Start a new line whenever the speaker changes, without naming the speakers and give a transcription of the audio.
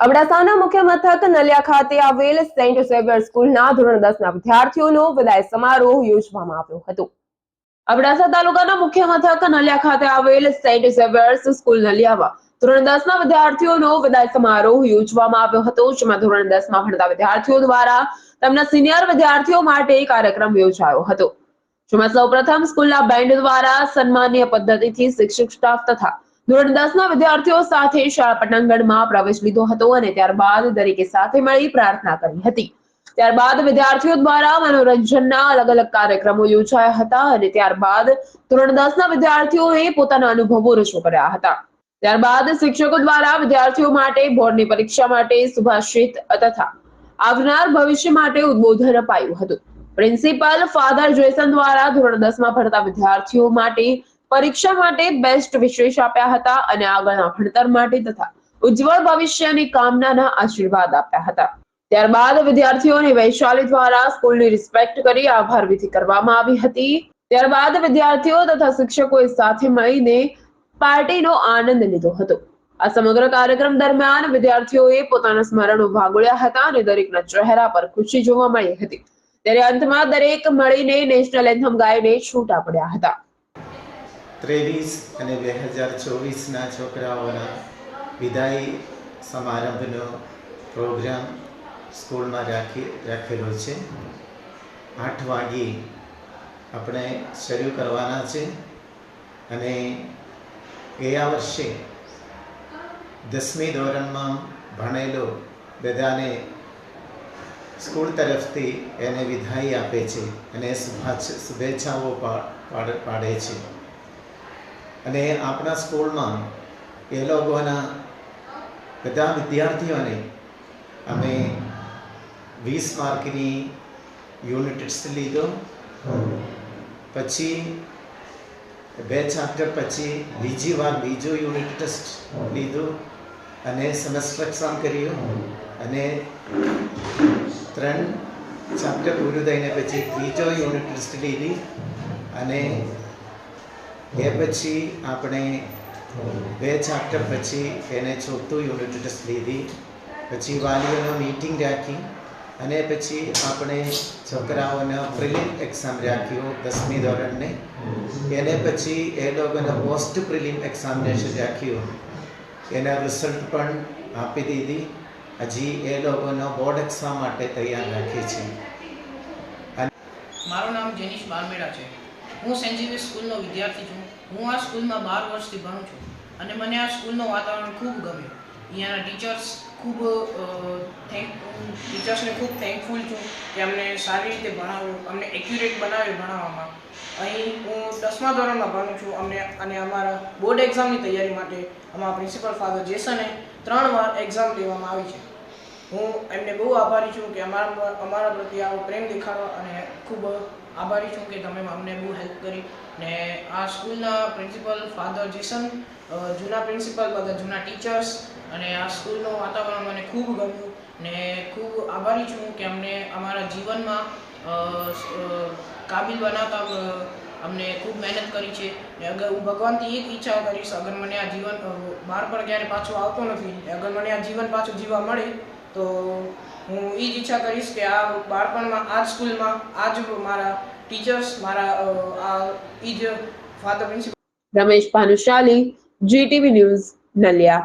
અબડાસાના મુખ્ય મથક નલિયા ખાતે આવેલ સેન્ટ ઝેવિયર સ્કૂલના ધોરણ 10ના વિદ્યાર્થીઓનો વિદાય સમારોહ યોજવામાં આવ્યો હતો। અબડાસા તાલુકાના મુખ્ય મથક નલિયા ખાતે આવેલ સેન્ટ ઝેવિયર્સ સ્કૂલ નલિયામાં ધોરણ 10ના વિદ્યાર્થીઓનો વિદાય સમારોહ યોજવામાં આવ્યો હતો, જેમાં ધોરણ 10માં ભણતા વિદ્યાર્થીઓ દ્વારા તેમના સિનિયર વિદ્યાર્થીઓ માટે કાર્યક્રમ યોજાયો હતો, જેમાં સૌપ્રથમ સ્કૂલના બેન્ડ દ્વારા સન્માનીય પદ્ધતિથી શિક્ષક સ્ટાફ તથા ધોરણ 10ના વિદ્યાર્થીઓ સાથે શાળા પટાંગણમાં પ્રવેશ લીધો હતો અને ત્યારબાદ દરેકે સાથે મળી પ્રાર્થના કરી હતી। ત્યારબાદ વિદ્યાર્થીઓ દ્વારા મનોરંજનના અલગ અલગ કાર્યક્રમો યોજાયા હતા અને ત્યારબાદ ધોરણ 10ના વિદ્યાર્થીઓએ પોતાના અનુભવો રજૂ કર્યા હતા। ત્યારબાદ શિક્ષકો દ્વારા વિદ્યાર્થીઓ માટે બોર્ડની પરીક્ષા માટે સુભાષિત તથા આવનાર ભવિષ્ય માટે ઉદ્બોધન અપાયું હતું। પ્રિન્સિપલ ફાધર જેસન દ્વારા ધોરણ 10માં ભણતા વિદ્યાર્થીઓ માટે પરીક્ષા માટે બેસ્ટ વિશેષ આપ્યા હતા અને આગળના ભણતર માટે તથા ઉજ્જવળ ભવિષ્યની કામનાના આશીર્વાદ આપ્યા હતા। ત્યારબાદ વિદ્યાર્થીઓને વૈશાલી દ્વારા સ્કૂલની રિસ્પેક્ટ કરી આભાર વિધિ કરવામાં આવી હતી। ત્યારબાદ વિદ્યાર્થીઓ તથા શિક્ષકોએ સાથે મળીને પાર્ટીનો આનંદ લીધો હતો। આ સમગ્ર કાર્યક્રમ દરમિયાન વિદ્યાર્થીઓએ પોતાના સ્મરણો ભાગોળ્યા હતા અને દરેકના ચહેરા પર ખુશી જોવા મળી હતી। ત્યારે અંતમાં દરેક મળીને નેશનલ એન્થમ ગાઈને છૂટા પડ્યા હતા।
23 અને 2024ના છોકરાઓના વિદાય સમારંભનો પ્રોગ્રામ સ્કૂલમાં રાખેલો છે। 8 વાગે આપણે શરૂ કરવાના છે અને ગયા વર્ષે 10મી ધોરણમાં ભણેલો બધાને સ્કૂલ તરફથી એને વિદાય આપે છે અને શુભેચ્છાઓ પાડે છે અને આપણા સ્કૂલમાં એ લોકોના બધા વિદ્યાર્થીઓને અમે 20 માર્કની યુનિટ ટેસ્ટ લીધો, પછી 2 ચેપ્ટર પછી બીજી વાર બીજો યુનિટ ટેસ્ટ લીધો અને સેમેસ્ટર એક્ઝામ કર્યો અને 3 ચેપ્ટર પૂરું થઈને પછી ત્રીજો યુનિટ ટેસ્ટ લીધી અને એ પછી આપણે 2 ચેપ્ટર પછી એને ચોથું યુનિટ ટેસ્ટ લીધી, પછી વાલીઓનો મીટિંગ રાખી અને પછી આપણે છોકરાઓનો પ્રિલિમ એક્ઝામ રાખ્યો 10મી ધોરણને, એને પછી એ લોકોનો પોસ્ટ પ્રિલિમ એક્ઝામિનેશન રાખ્યું, એના રિઝલ્ટ પણ આપી દીધી। હજી એ લોકોનો બોર્ડ એક્ઝામ માટે તૈયાર રાખી છે।
મારું નામ જેનિશ બારમેડા છે। હું સેન્ટ ઝેવિયર સ્કૂલનો વિદ્યાર્થી છું। હું આ સ્કૂલમાં 12 વર્ષથી ભણું છું અને મને આ સ્કૂલનું વાતાવરણ ખૂબ ગમ્યું। અહીંયાના ટીચર્સને ખૂબ થેન્કફુલ છું કે અમને સારી રીતે ભણાવ્યું, અમને એક્યુરેટ બનાવ્યું ભણાવવામાં। અહીં હું 10મા ધોરણમાં ભણું છું અને અમારા બોર્ડ એક્ઝામની તૈયારી માટે અમારા પ્રિન્સિપલ ફાધર જેસને 3 વાર એક્ઝામ લેવામાં આવી છે। હું એમને બહુ આભારી છું કે અમારા પ્રત્યે આવો પ્રેમ દેખાડો અને ખૂબ આભારી છું કે તમે અમને બહુ હેલ્પ કરી। ને આ સ્કૂલના પ્રિન્સિપલ ફાધર જેસન, જૂના પ્રિન્સિપલ, બધા જૂના ટીચર્સ અને આ સ્કૂલનું વાતાવરણ મને ખૂબ ગમ્યું ને ખૂબ આભારી છું કે અમને અમારા જીવનમાં કાબિલ બનાવતા અમને ખૂબ મહેનત કરી છે। ને અગર હું ભગવાનથી એક ઈચ્છા કરીશ, અગર મને આ જીવન બાળપણ ક્યારે પાછું આવતો નથી, અગર મને આ જીવન પાછું જીવવા મળે તો હું એ જ ઈચ્છા કરીશ કે આ બાળપણમાં આ જ સ્કૂલમાં આ જ મારા ટીચર્સ, મારા એ જ father principal.
Ramesh Bhanushali, GTV news, Naliya.